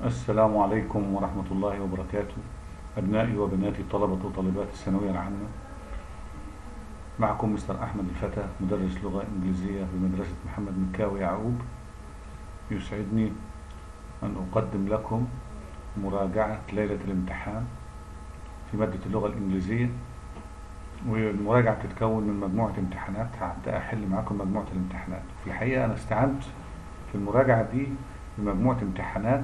السلام عليكم ورحمة الله وبركاته. أبنائي وبناتي طلبة وطالبات الثانوية العامة، معكم مستر أحمد الفتى، مدرس لغة إنجليزية بمدرسة محمد مكاوي يعقوب. يسعدني أن أقدم لكم مراجعة ليلة الامتحان في مادة اللغة الإنجليزية، والمراجعة تتكون من مجموعة امتحانات. هبدأ أحل معاكم مجموعة الامتحانات. في الحقيقة أنا استعنت في المراجعة دي بمجموعة امتحانات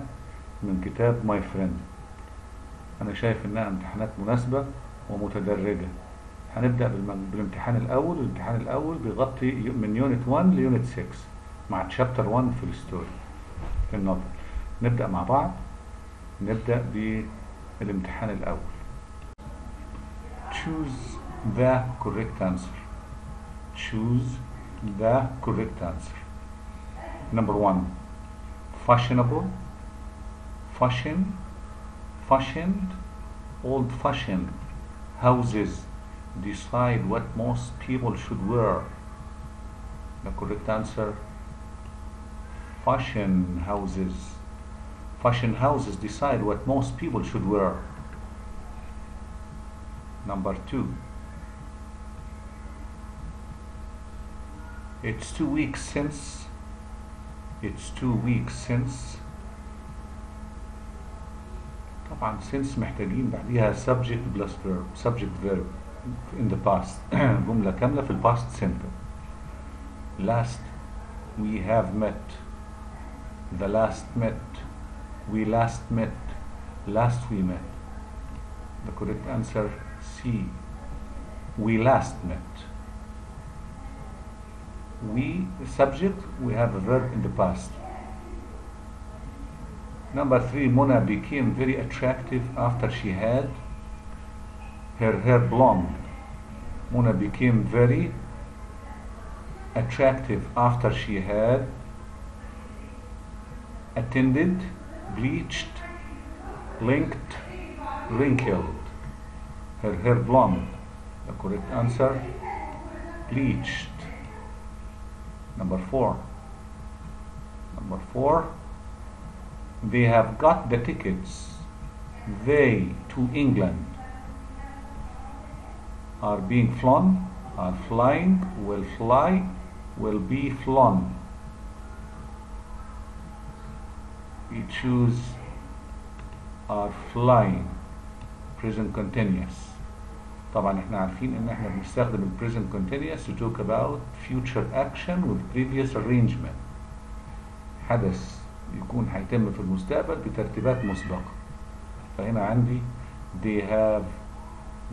من كتاب ماي فريند. أنا شايف إنها امتحانات مناسبة ومتدرجة. هنبدأ بالامتحان الأول. الامتحان الأول بيغطي من يونت 1 ليونت 6 مع تشابتر 1 في الستوري في النوفل. نبدأ مع بعض. نبدأ بالامتحان الأول. Choose the correct answer. Choose the correct answer. Number 1. Fashionable. Fashioned, old-fashioned houses decide what most people should wear. The correct answer, fashion houses. Fashion houses decide what most people should wear. Number 2. It's 2 weeks since. طبعا since محتاجين بعديها subject plus verb. subject verb in the past. جملة كاملة في past simple. Last we have met. The last met. We last met. Last we met. The correct answer C. We last met. We subject, we have a verb in the past. Number 3, Mona became very attractive after she had her hair blonde. Mona became very attractive after she had attended, bleached, linked, wrinkled. Her hair blonde. The correct answer, bleached. Number 4. They have got the tickets. They to England are being flown, are flying, will fly, will be flown. We choose are flying. Present continuous. طبعا احنا عارفين ان احنا بنستخدم ال present continuous to talk about future action with previous arrangement. حدث يكون هيتم في المستقبل بترتيبات مسبقة. فهنا عندي they have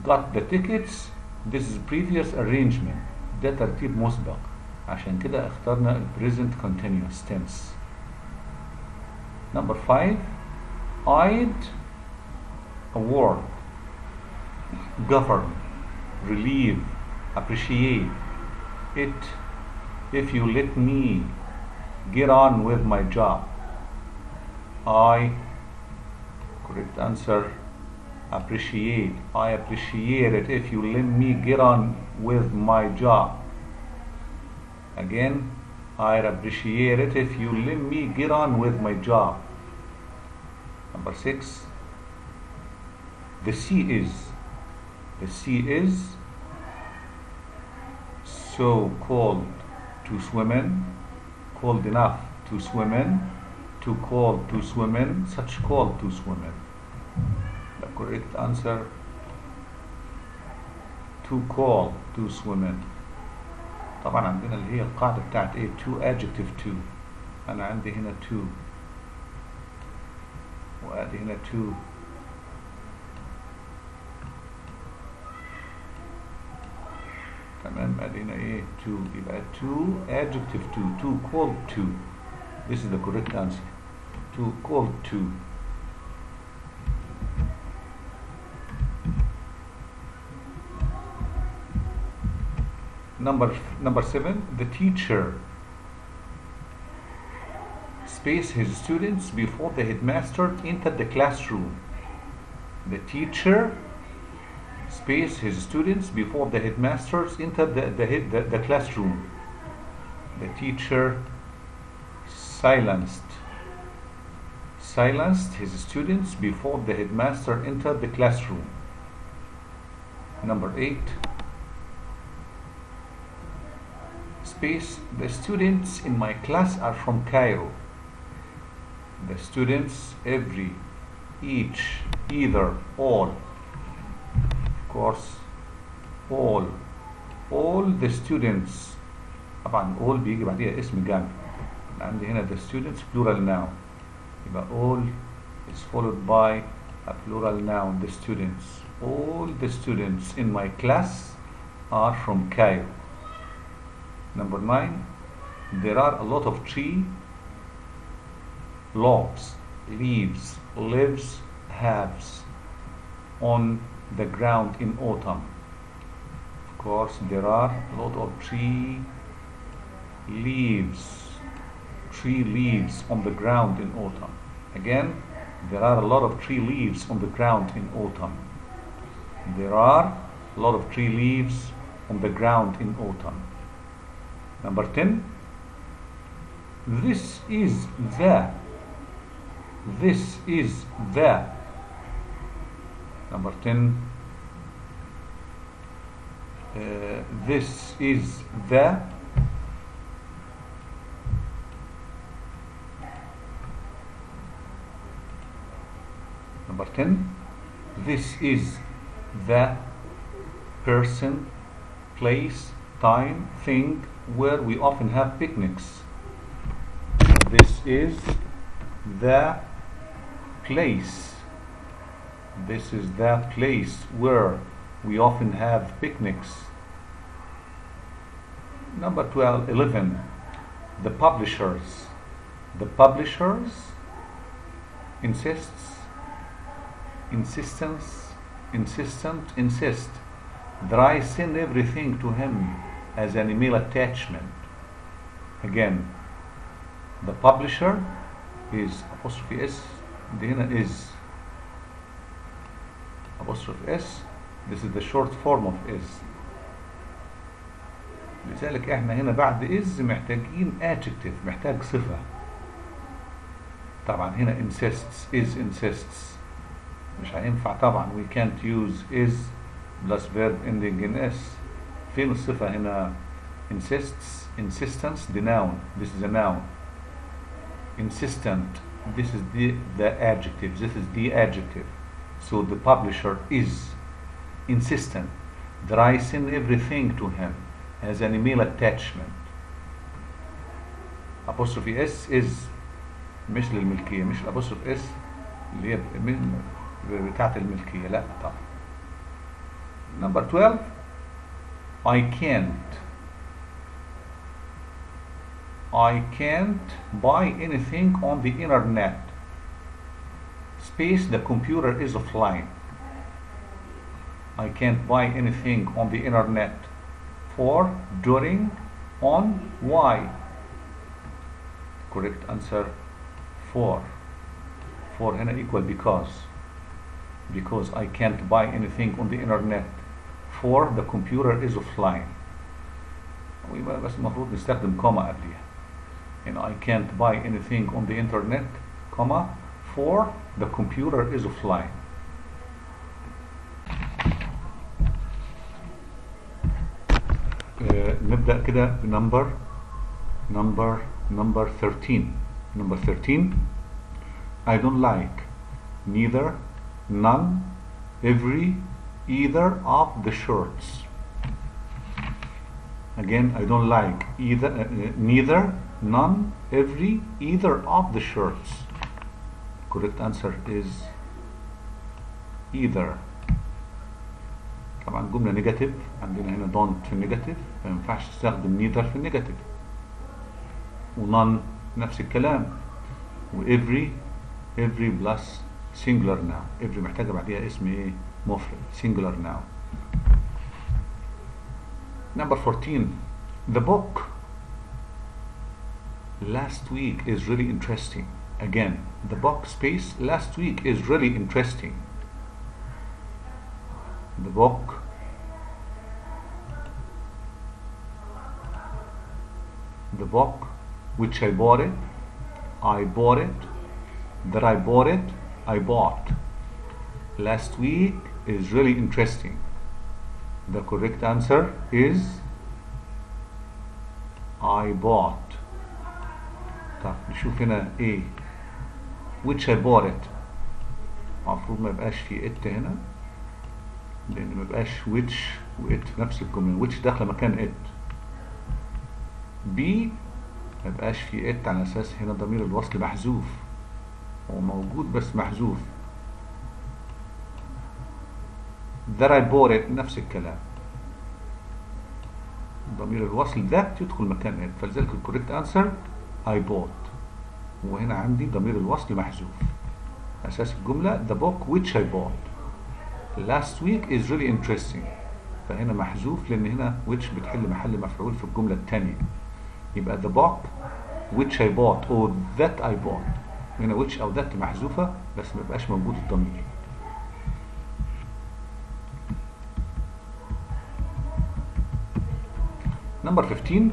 got the tickets. This is previous arrangement. ده ترتيب مسبق. عشان كده اخترنا ال present continuous tense. Number 5. I'd award, govern, relieve, appreciate it if you let me get on with my job. Correct answer, appreciate. I appreciate it if you let me get on with my job. Again, I appreciate it if you let me get on with my job. Number 6. The sea is so cold to swim in, cold enough to swim in, too cold to swim in, such cold to swim in. The correct answer, too cold to swim in. طبعا عندنا اللي هي القاعدة بتاعت ايه؟ to adjective to. أنا عندي هنا to وأدي هنا to. تمام. ادينا ايه؟ to. يبقى to adjective to. too cold to. This is the correct answer. Too cold to. Number 7. The teacher spaced his students before the headmaster entered the classroom. The teacher spaced his students before the headmasters entered the classroom. The teacher silenced silenced his students before the headmaster entered the classroom. Number 8. Space. The students in my class are from Cairo. The students, every, each, either, all. Of course, all the students. طبعا all بيجي بعديها اسم جامع. عندي هنا the students plural noun. يبقى all is followed by a plural noun, the students. All the students in my class are from Cairo. Number 9. There are a lot of tree, logs, leaves, lives, halves on the ground in autumn. Of course, there are a lot of tree leaves on the ground in autumn. Again, there are a lot of tree leaves on the ground in autumn. There are a lot of tree leaves on the ground in autumn. Number 10. This is the. Number 10. This is the. Number 10. This is the person, place, time, thing where we often have picnics. This is the place. This is the place where we often have picnics. Number 11. The publishers. The publishers insist that I send everything to him as an email attachment. Again, the publisher is apostrophe S. The هنا is apostrophe S. This is the short form of is. لذلك احنا هنا بعد is محتاجين adjective، محتاج صفة. طبعا هنا insists مش هينفع طبعا. We can't use is plus verb ending in s. فين الصفة هنا؟ insistence, the noun. This is a noun. Insistent, this is the adjective. This is the adjective. So the publisher is insistent that I send everything to him as an email attachment. Apostrophe s is مش للملكية، مش apostrophe s اللي هي بتاعت الملكية، لا طبعا. Number 12. I can't buy anything on the internet. Space, the computer is offline. I can't buy anything on the internet. For, during, on, why. Correct answer for. For هنا equal because I can't buy anything on the internet. For the computer is offline. بس المفروض نستخدم كوما قبلها. And I can't buy anything on the internet, comma, for the computer is offline. نبدأ كده بنمبر 13. Number 13. I don't like neither, none, every, either of the shirts. Again, I don't like neither, none, every, either of the shirts. Correct answer is either. طبعا جملة نيجاتيف، عندنا هنا don't في النيجاتيف، ما ينفعش تستخدم neither في النيجاتيف. ونone نفس الكلام. وevery plus singular noun. every محتاجة بعديها اسم ايه؟ مفرد. singular noun. Number 14. The book last week is really interesting. Again, the book space last week is really interesting. The book which I bought it That I bought it, I bought. Last week is really interesting. The correct answer is I bought. طب نشوف هنا ايه. Which I bought it. المفروض ما يبقاش في it هنا، لان ما يبقاش which و it في نفس الجمله. which داخله مكان it. B ما يبقاش في it على اساس هنا ضمير الوصل محذوف. هو موجود بس محذوف. that I bought it نفس الكلام. ضمير الوصل that يدخل مكان it، فلذلك الكوريكت انسر I bought. وهنا عندي ضمير الوصل محذوف. اساس الجمله the book which I bought. last week is really interesting. فهنا محذوف لان هنا which بتحل محل مفعول في الجمله الثانيه. يبقى the book which I bought or that I bought. هنا which او that محذوفه بس ما يبقاش موجود الضمير. Number 15.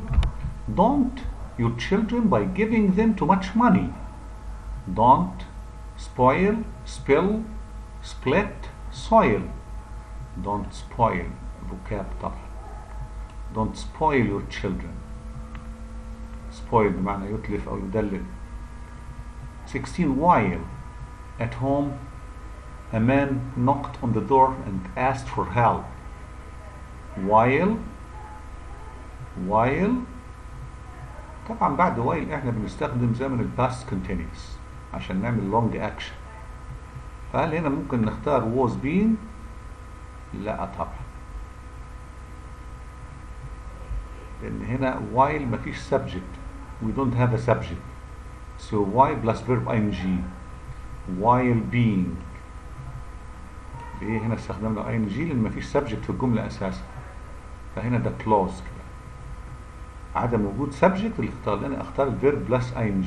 Don't your children by giving them too much money. Don't spoil, spill, split, soil. Don't spoil. vocab طبعا. Don't spoil your children. spoil بمعنى يتلف أو يدلل. 16. While at home a man knocked on the door and asked for help. While طبعا بعد while احنا بنستخدم زمن الباست continuous عشان نعمل long action. فهل هنا ممكن نختار was being؟ لا طبعا، لان هنا while مفيش subject. we don't have a subject. so while plus verb ing. while being ليه هنا استخدمنا ing؟ لان مفيش subject في الجملة اساسا. فهنا ده clause كده. عدم وجود subject اللي اختار، لأن اختار الverb plus ing.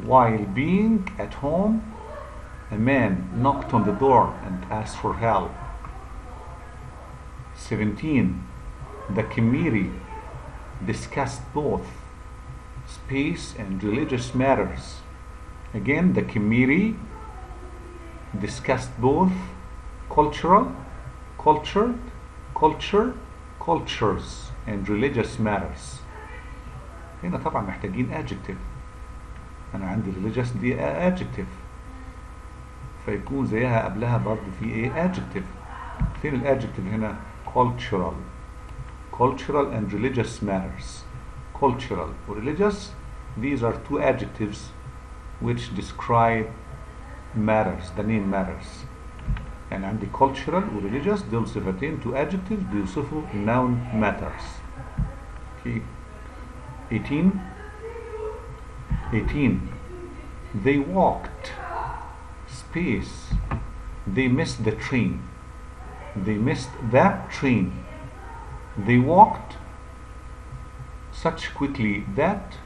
While being at home a man knocked on the door and asked for help. 17. The committee discussed both space and religious matters. Again, the committee discussed both cultural, cultured, culture, cultures and religious matters. هنا طبعا محتاجين adjective. أنا عندي religious دي adjective، فيكون زيها قبلها برضه في ايه adjective. فين الادجكتيف هنا؟ cultural. cultural and religious matters. cultural و religious, these are two adjectives which describe matters. the name matters. يعني عندي cultural و religious دول صفتين two adjectives بيوصفوا noun matters. okay. 18. They walked space. They missed the train. They missed that train. They walked such quickly that,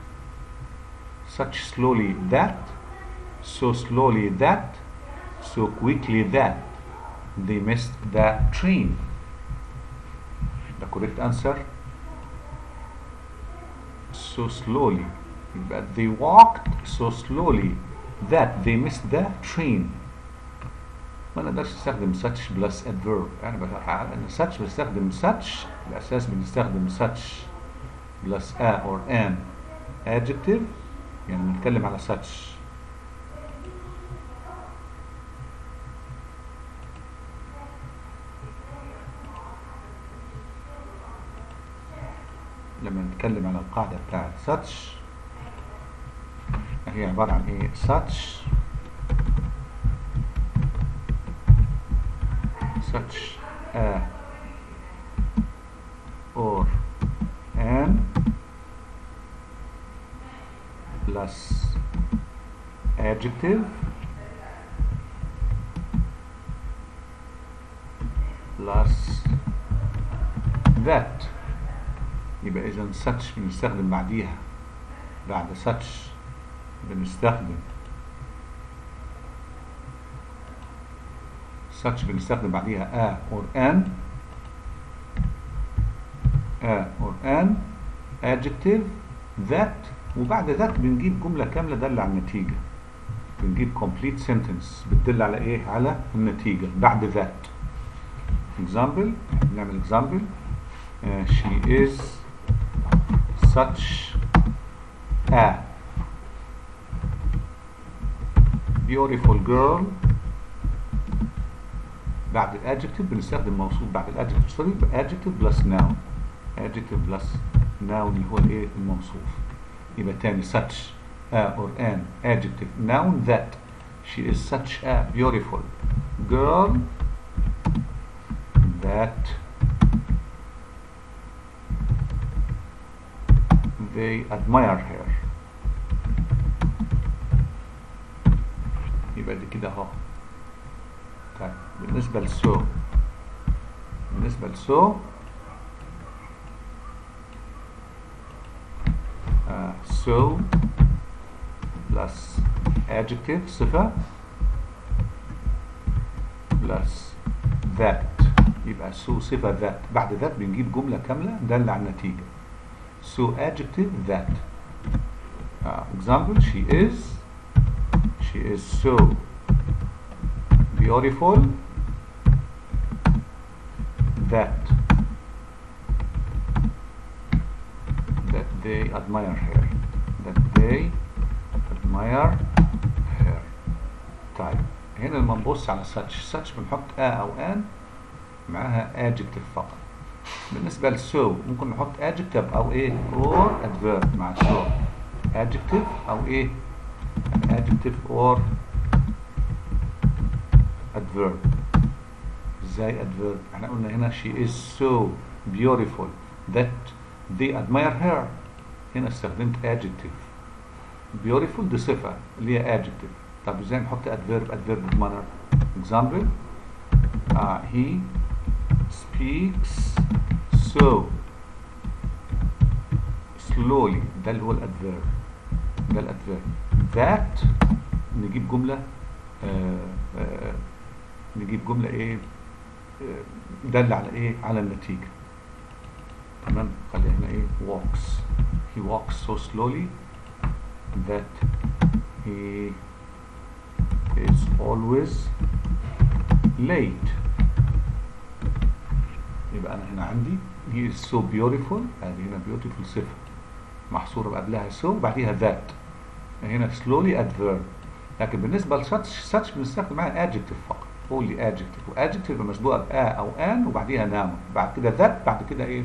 such slowly that, so slowly that, so quickly that they missed that train. The correct answer, so slowly. But they walked so slowly that they missed that train. ما نقدرش نستخدم such plus adverb. يعني أنا such بستخدم such، الأساس بنستخدم such plus a or an adjective، يعني بنتكلم على such. لما نتكلم على القاعدة بتاعت such هي عبارة عن ايه؟ such a or an plus adjective plus that. يبقى إذن such بنستخدم بعديها، بعد such بنستخدم such بنستخدم بعديها a or an adjective that وبعد ذلك بنجيب جملة كاملة دل على النتيجة. بنجيب complete sentence بتدل على ايه؟ على النتيجة بعد ذات. example، نعمل example. she is such a beautiful girl. بعد الادجكتيف بنستخدم موصوف بعد الادجكتيف، سوري، adjective plus noun. adjective plus noun اللي هو الايه؟ الموصوف. يبقى تاني such a or an adjective noun that she is such a beautiful girl that they admire her. يبقى دي كده اهو. طيب بالنسبة لسو، so plus adjective صفة plus that. يبقى so صفة that، بعد that بنجيب جملة كاملة دالة على النتيجة. so adjective that. example، she is so beautiful that they admire her. طيب هنا لما نبص على such بنحط او an معاها adjective فقط. بالنسبة لسو ممكن نحط adjective او ايه or adverb مع so. adjective او ايه adjective or adverb. ازاي adverb؟ احنا قلنا هنا she is so beautiful that they admire her. هنا استخدمت adjective. beautiful دي صفة اللي هي adjective. طب ازاي نحط adverb manner؟ example، he speaks so slowly. ده اللي هو الادفيرب. ده الادفيرب. that نجيب جملة ايه دل على ايه؟ على النتيجة. تمام. خلينا هنا ايه walks. he walks so slowly that he is always late. يبقى انا هنا عندي he is so beautiful. ادي هنا beautiful صفة محصورة قبلها so وبعديها that. هنا slowly adverb. لكن بالنسبة لsuch بنستخدم معاها adjective فقط. only adjective. وadjective مسبوقة ب a او an وبعديها noun. بعد كده that، بعد كده ايه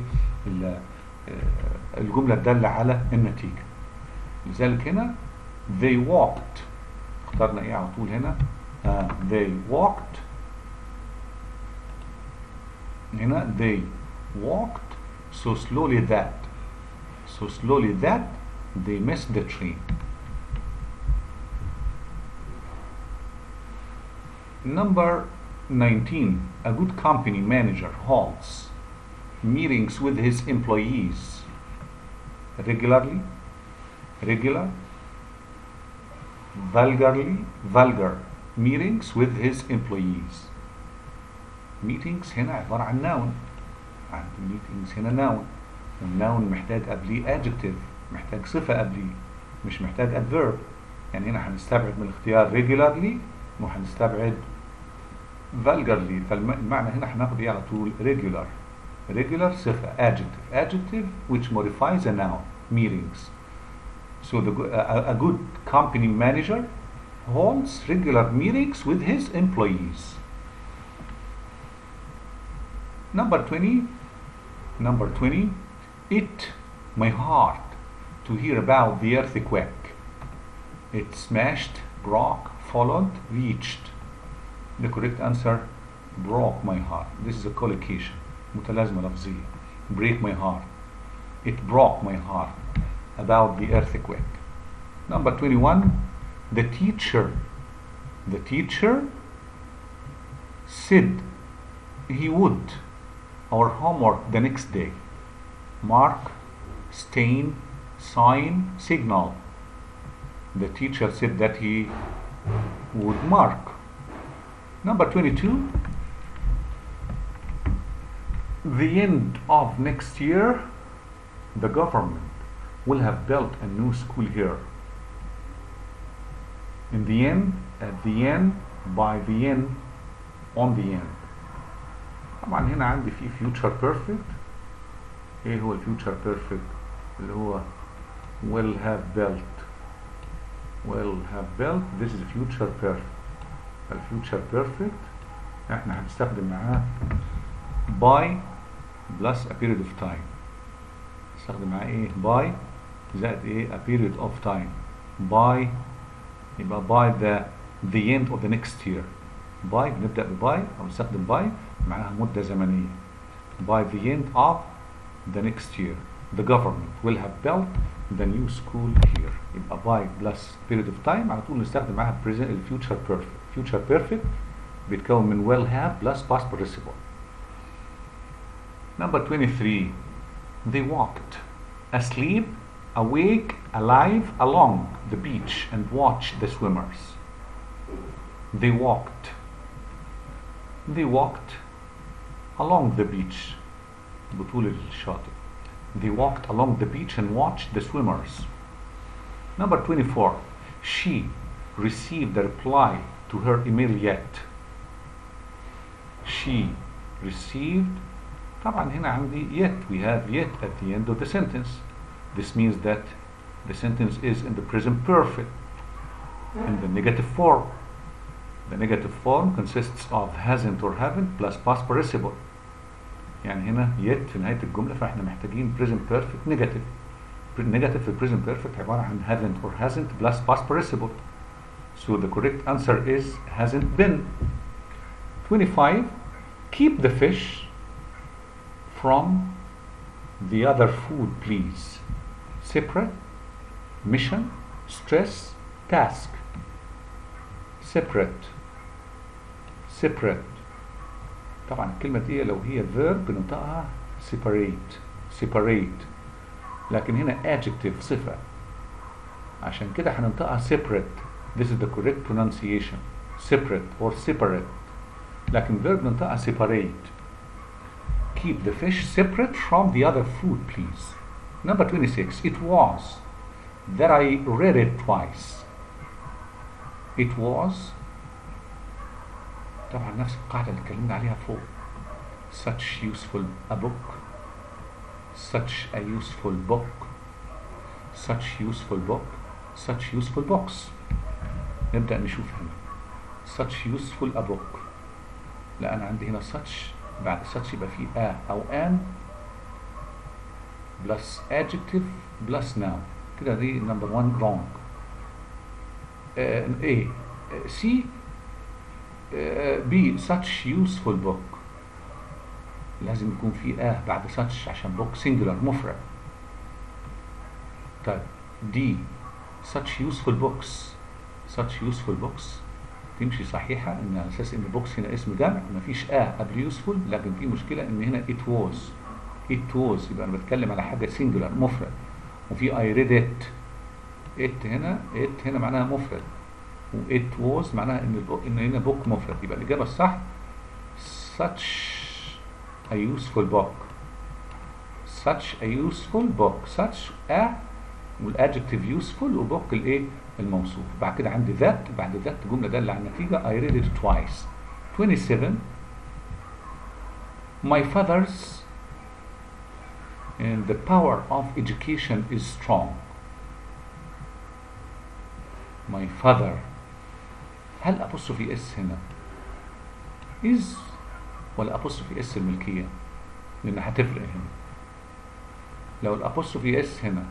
الجملة الدالة على النتيجة. لذلك هنا they walked. اخترنا ايه على طول هنا؟ they walked. هنا they walked so slowly that they missed the train. Number 19. A good company manager holds meetings with his employees regular, vulgar meetings with his employees. meetings هنا عبارة عن noun. عندي meetings هنا noun، والnoun محتاج قبليه adjective، محتاج صفة قبليه، مش محتاج adverb. يعني هنا هنستبعد من الاختيار regularly وهنستبعد vulgarly. فالمعنى هنا هناخد ايه على طول؟ regular صفة adjective which modifies a noun. meetings. So a good company manager holds regular meetings with his employees. Number 20. It my heart to hear about the earthquake. It smashed, broke, followed, reached. The correct answer, broke my heart. This is a collocation, متلازمة لفظية. break my heart. It broke my heart about the earthquake. Number 21. The teacher said he would our homework the next day. Mark, stain, sign, signal. The teacher said that he would mark. Number 22. The end of next year, the government will have built a new school here. In the end, at the end, by the end, on the end. طبعا هنا عندي في future perfect. ايه هو future perfect؟ اللي هو will have built. will have built. This is future perfect. الفيوتشر perfect احنا هنستخدم معاه by plus a period of time. نستخدم معاه ايه؟ by زائد ايه؟ a period of time. by يبقى by the end of the next year. by بنبدأ by أو نستخدم by معاها مدة زمنية. by the end of the next year the government will have built the new school here. يبقى by plus period of time على طول نستخدم معاها present future perfect. future perfect بيتكون من will have plus past participle. Number 23. They walked asleep, awake, alive along the beach and watched the swimmers. They walked. They walked along the beach. بطول الشاطئ. They walked along the beach and watched the swimmers. Number 24. She received a reply to her email yet. She received. طبعا هنا عندي yet. We have yet at the end of the sentence. This means that the sentence is in the present perfect, in the negative form. The negative form consists of hasn't or haven't plus past participle. يعني هنا yet في نهاية الجملة فاحنا محتاجين present perfect negative. Negative في present perfect عبارة عن haven't or hasn't plus past participle. So the correct answer is hasn't been. 25. Keep the fish from the other food, please. Separate, mission, stress, task. Separate. Separate. طبعا الكلمة دي لو هي verb بننطقها separate. Separate. لكن هنا adjective صفة. عشان كده هننطقها separate. This is the correct pronunciation. Separate or separate. لكن verb ننطقها separate. Keep the fish separate from the other food, please. Number 26. It was that I read it twice. It was طبعا نفس القاعدة اللي اتكلمنا عليها فوق. Such useful a book. Such a useful book. Such useful book. Such useful books. نبدأ نشوف هنا. Such useful a book. لا أنا عندي هنا such بعد such يبقى فيه a أو an plus adjective plus noun. كده دي number 1 wrong. A. C. B. Such useful book. لازم يكون في a بعد such عشان book singular مفرد. طيب D. Such useful books. Such useful books تمشي صحيحة ان على اساس ان books هنا اسم جمع مفيش قبل useful، لكن في مشكلة ان هنا it was. it was يبقى انا بتكلم على حاجة singular مفرد، وفي I read it. it هنا معناها مفرد، و it was معناها ان هنا book مفرد. يبقى الإجابة الصح such a useful book. such a useful book. such a والadjective useful وbook الايه الموصوف. بعد كده عندي that، بعد that جملة دالة على النتيجة I read it twice. 27. My father's and the power of education is strong. My father. هل apostrophe اس هنا is ولا apostrophe اس الملكية؟ لأن هتفرق هنا. لو الapostrophe اس هنا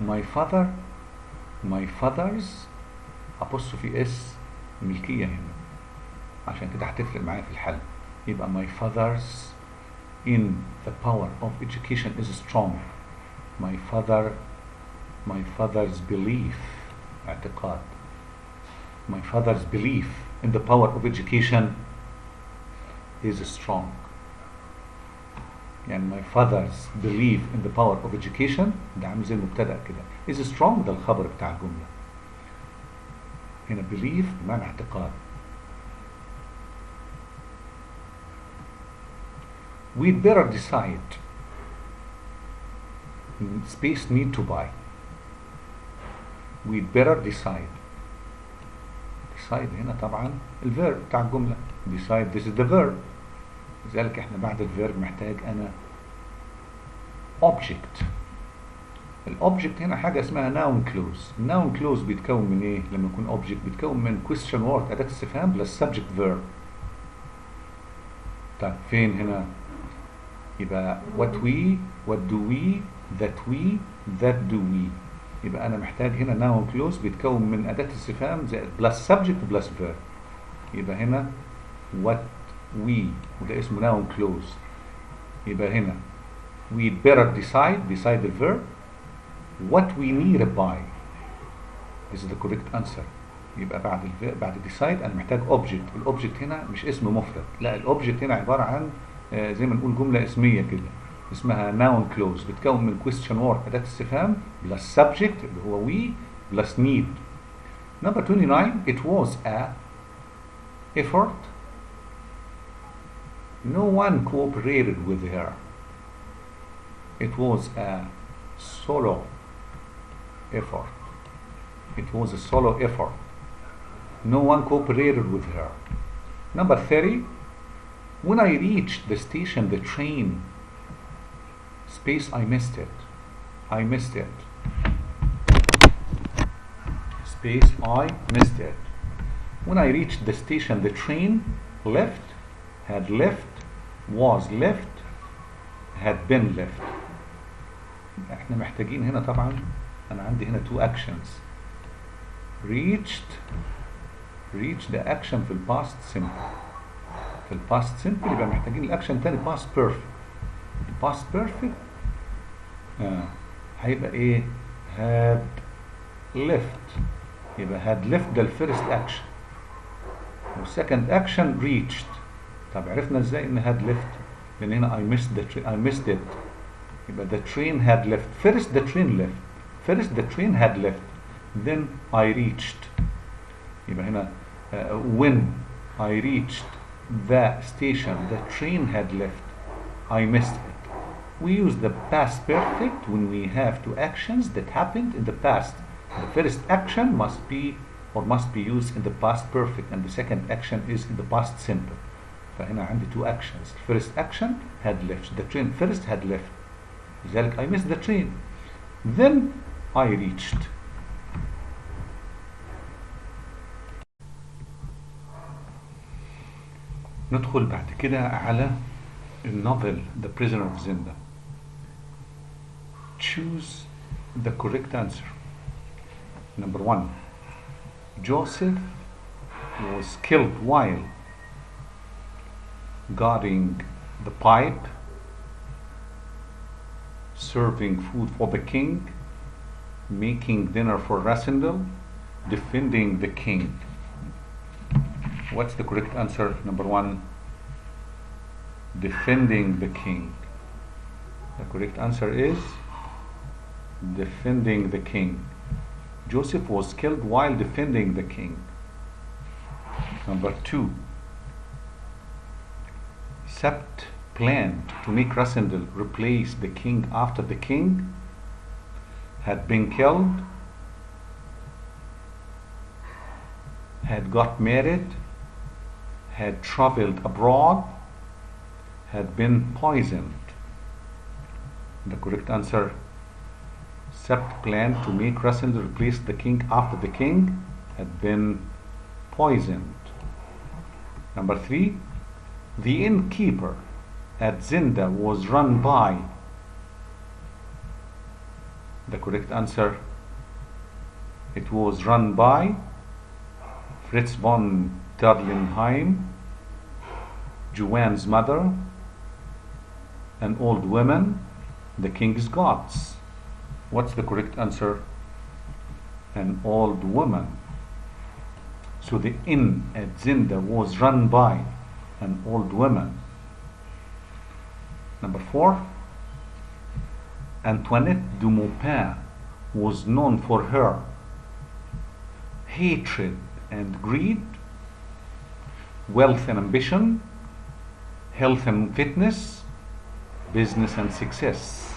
my father my father's apostrophe s ملكية هنا، عشان كده هتفرق معايا في الحل. يبقى my father's in the power of education is strong. my father's belief اعتقاد. my father's belief in the power of education is strong. يعني my father's belief in the power of education ده عامل زي المبتدأ كده. is strong ده الخبر بتاع الجملة. هنا belief بمعنى اعتقاد. we'd better decide space need to buy. we'd better decide. decide هنا طبعا الفيرب بتاع الجملة. decide this is the verb. لذلك احنا بعد الفيرب محتاج انا object. الاوبجكت هنا حاجة اسمها noun clause. noun clause بيتكون من ايه؟ لما يكون object بيتكون من question word أداة استفهام plus subject verb. طيب فين هنا؟ يبقى what we, what do we, that do we. يبقى أنا محتاج هنا noun clause بيتكون من أداة استفهام زائد plus subject plus verb. يبقى هنا what we وده اسمه noun clause. يبقى هنا we'd better decide the verb. what we need to buy is the correct answer. يبقى بعد decide أنا محتاج object. الأوبجكت هنا مش اسم مفرد، لا الأوبجكت هنا عبارة عن زي ما نقول جملة اسمية كده اسمها noun clause بتكون من question word أداة استفهام plus subject اللي هو we plus need. Number 29, it was a effort. No one cooperated with her. It was a solo effort. It was a solo effort. No one cooperated with her. Number 30, when I reached the station, the train, space, I missed it. I missed it. Space, I missed it. When I reached the station, the train left, had left, was left, had been left. احنا محتاجين هنا طبعا انا عندي هنا two actions. reached ده action في الباست simple. في الباست simple يبقى محتاجين الاكشن تاني past perfect. الباست perfect هيبقى ايه؟ had left. يبقى had left ده الفيرست action والسكند action reached. طب عرفنا ازاي ان had left؟ لان هنا I missed it. يبقى the train had left. First the train left. First the train had left. Then I reached. يبقى هنا when I reached the station the train had left. I missed it. We use the past perfect when we have two actions that happened in the past. The first action must be used in the past perfect and the second action is in the past simple. فهنا عندي two actions. First action had left. The train first had left. لذلك I missed the train. Then I reached. ندخل بعد كده على النوفل The Prisoner of Zenda. Choose the correct answer. Number 1. Joseph was killed while guarding the pipe, serving food for the king, making dinner for Rasindel, defending the king. What's the correct answer? Number 1. Defending the king. The correct answer is defending the king. Joseph was killed while defending the king. Number 2. Sept planned to make Rasindel replace the king after the king had been killed, had got married, had traveled abroad, had been poisoned. The correct answer, Sept planned to make Rasindel replace the king after the king had been poisoned. Number 3, the innkeeper at Zenda was run by. The correct answer, it was run by Fritz von Terlenheim, Joanne's mother, an old woman, the king's gods. What's the correct answer? An old woman. So the inn at Zenda was run by an old woman. Number 4, Antoinette de Maupin was known for her hatred and greed, wealth and ambition, health and fitness, business and success.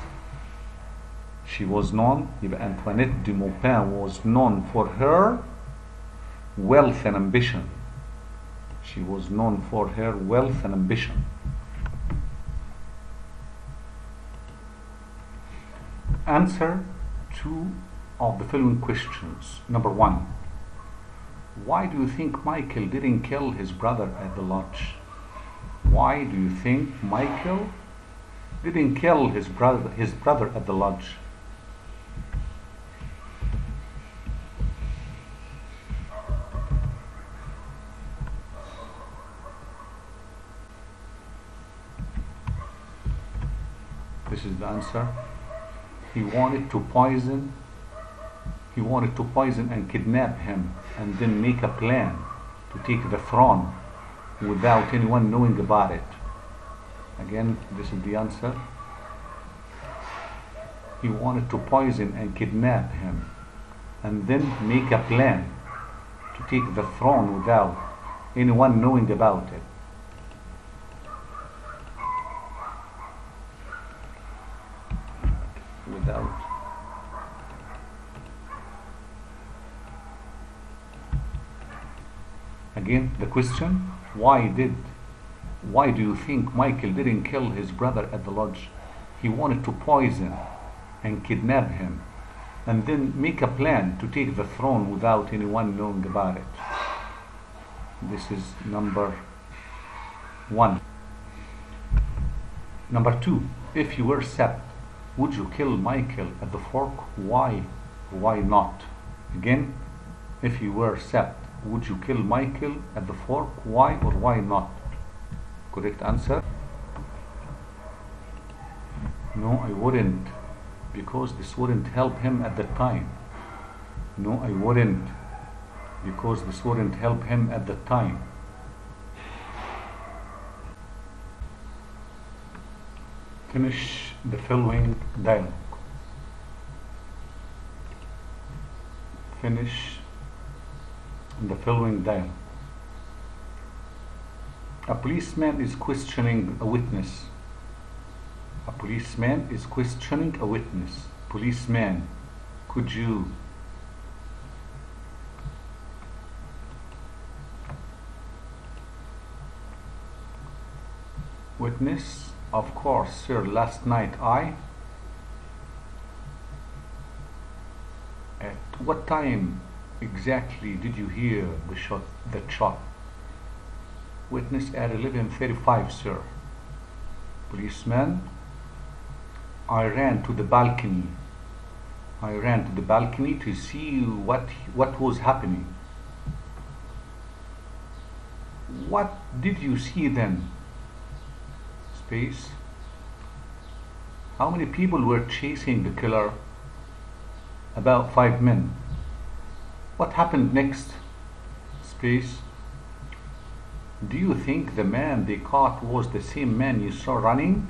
She was known. يبقى Antoinette de Maupin was known for her wealth and ambition. She was known for her wealth and ambition. Answer two of the following questions. Number one, why do you think Michael didn't kill his brother at the lodge? Why do you think Michael didn't kill his brother at the lodge? This is the answer. He wanted to poison and kidnap him and then make a plan to take the throne without anyone knowing about it. Again, this is the answer. He wanted to poison and kidnap him and then make a plan to take the throne without anyone knowing about it. Again, the question, why do you think Michael didn't kill his brother at the lodge? He wanted to poison and kidnap him and then make a plan to take the throne without anyone knowing about it. This is number one. Number two, if you were Sept, would you kill Michael at the fork? Why? Why not? Again, if you were Sept, would you kill Michael at the fork? Why or why not? Correct answer. No, I wouldn't, because this wouldn't help him at the time. No, I wouldn't, because this wouldn't help him at the time. Finish the following dialogue. Finish the following dialogue. A policeman is questioning a witness. A policeman is questioning a witness. Policeman, could you witness? Of course, sir. Last night At what time exactly did you hear that shot? Witness at 11:35, sir. Policeman, I ran to the balcony. I ran to the balcony to see what was happening. What did you see then? Space. How many people were chasing the killer? About 5 men. What happened next? Space. Do you think the man they caught was the same man you saw running?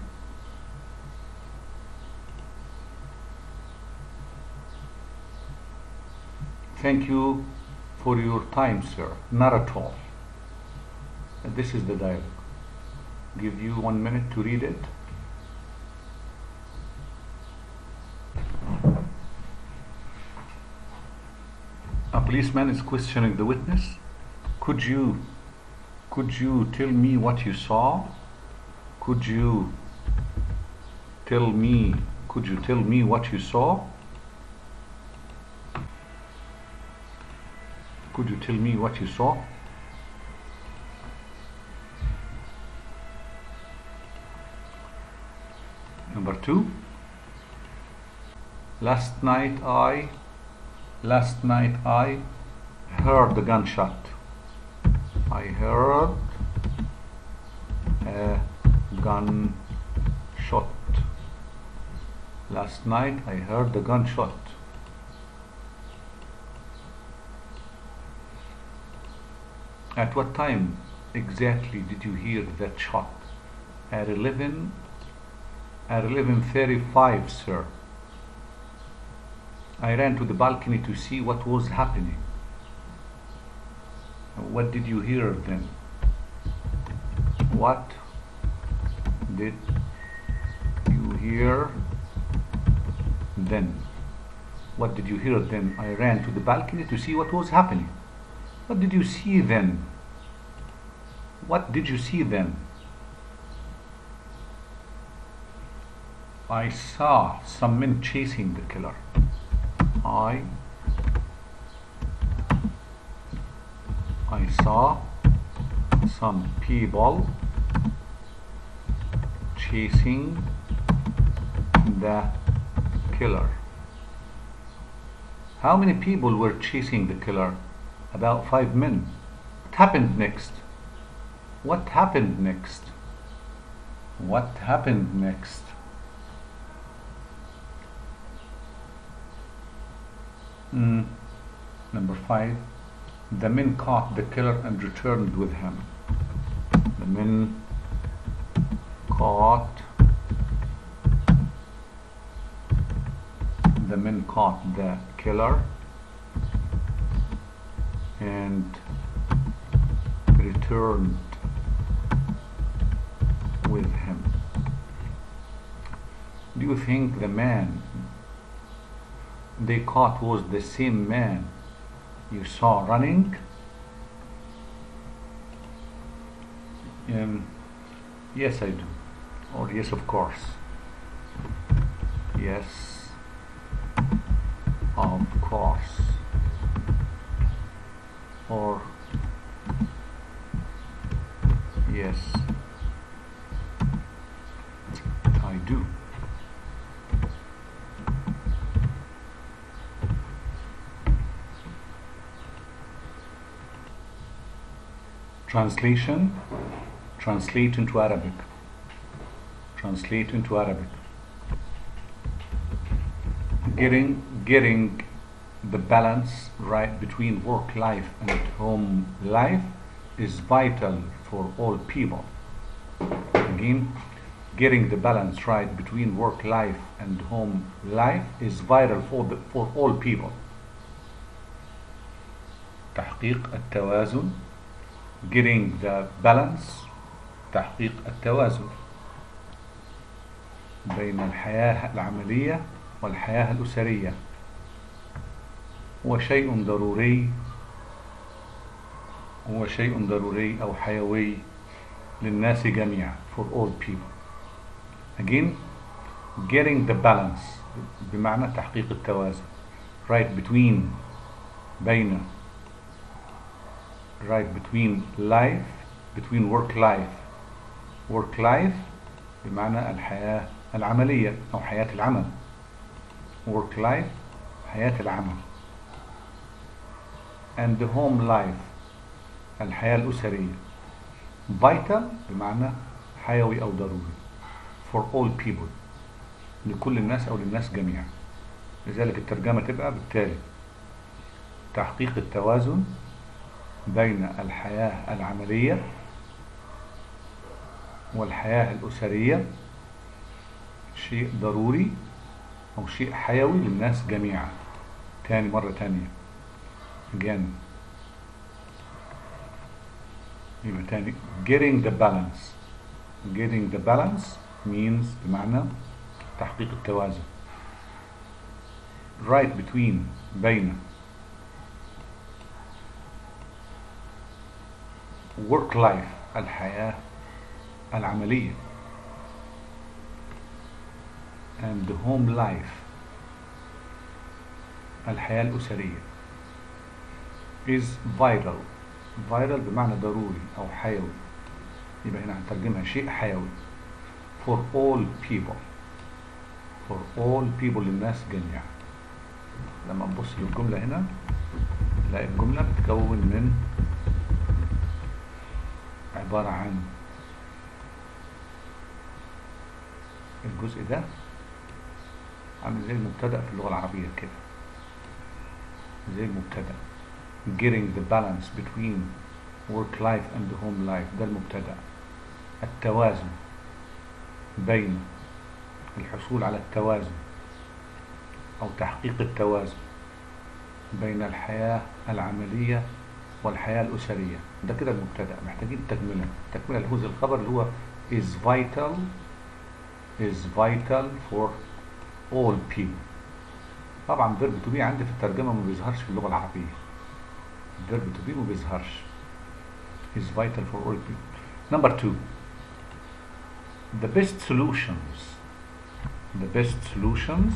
Thank you for your time, sir. Not at all. And this is the dialogue. Give you 1 minute to read it. A policeman is questioning the witness. Could you tell me what you saw? Could you tell me what you saw? Could you tell me what you saw? Number 2. Last night I heard the gunshot. I heard a gunshot. Last night I heard the gunshot. At what time exactly did you hear that shot? At 11:35, sir. I ran to the balcony to see what was happening. What did you hear then? What did you hear then? What did you hear then? I ran to the balcony to see what was happening. What did you see then? What did you see then? I saw some men chasing the killer. I saw some people chasing the killer. How many people were chasing the killer? About 5 men. What happened next? What happened next? What happened next? Number 5. The men caught the killer and returned with him. The men caught the killer and returned with him. Do you think the man they caught was the same man you saw running? Yes, I do. Or yes, of course. Yes, of course. Or yes, I do. Translation. Translate into Arabic. Translate into Arabic. Getting the balance right between work life and home life is vital for all people. Again, getting the balance right between work life and home life is vital for all people. تحقيق التوازن. Getting the balance. تحقيق التوازن بين الحياة العملية والحياة الأسرية هو شيء ضروري أو حيوي للناس جميعا, for all people. Again, getting the balance بمعنى تحقيق التوازن, right between life, between work life بمعنى الحياة العملية أو حياة العمل. work life حياة العمل. and the home life الحياة الأسرية. vital بمعنى حيوي أو ضروري, for all people لكل الناس أو للناس جميعا. لذلك الترجمة تبقى بالتالي: تحقيق التوازن بين الحياة العملية والحياة الأسرية شيء ضروري أو شيء حيوي للناس جميعا. تاني مرة تانية. again. يبقى تاني: getting the balance means بمعنى تحقيق التوازن. right between بين work life الحياة العملية and the home life الحياة الأسرية is vital بمعنى ضروري أو حيوي. يبقى هنا هنترجمها شيء حيوي for all people للناس جميعا. لما نبص للجملة هنا نلاقي الجملة بتتكون من عبارة عن الجزء ده عامل زي المبتدأ في اللغة العربية كده, زي المبتدأ. getting the balance between work life and the home life ده المبتدأ. التوازن بين الحصول على التوازن أو تحقيق التوازن بين الحياة العملية والحياة الأسرية ده كده المبتدأ. محتاجين تكملة لهذا الخبر اللي هو is vital for all people. طبعا فيرب تو بي عندي في الترجمة ما بيظهرش في اللغة العربية. فيرب تو بي ما بيظهرش. is vital for all people. Number 2, the best solutions. The best solutions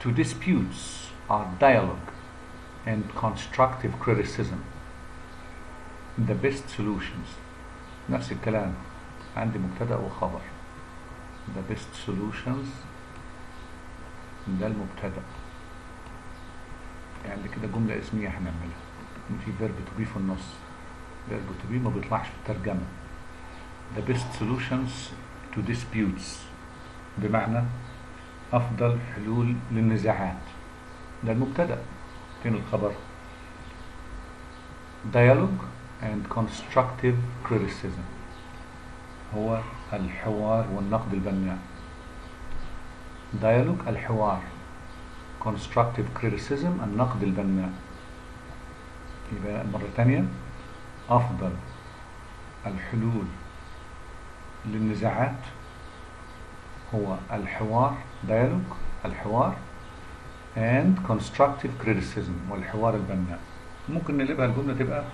to disputes are dialogue and constructive criticism. The best solutions. نفس الكلام، عندي مبتدأ وخبر. The best solutions ده المبتدأ، يعني كده جملة اسمية هنعملها في فيرب تو بي في النص. فيرب تو بي ما بيطلعش في الترجمة. The best solutions to disputes بمعنى أفضل حلول للنزاعات، ده المبتدأ. فين الخبر؟ dialogue and constructive criticism هو الحوار والنقد البناء. dialogue الحوار، constructive criticism النقد البناء. يبقى مرة تانية، أفضل الحلول للنزاعات هو الحوار dialogue الحوار and constructive criticism والحوار البناء. ممكن نقلبها الجملة تبقى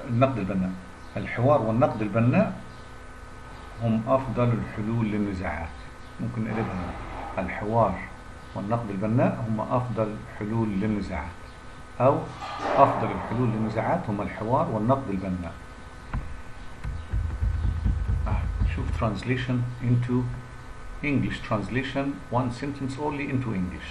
النقد البناء. الحوار والنقد البناء هم أفضل الحلول للنزاعات. ممكن نقلبها الحوار والنقد البناء هم أفضل حلول للنزاعات، أو أفضل الحلول للنزاعات هم الحوار والنقد البناء. شوف translation into English. Translation one sentence only into English.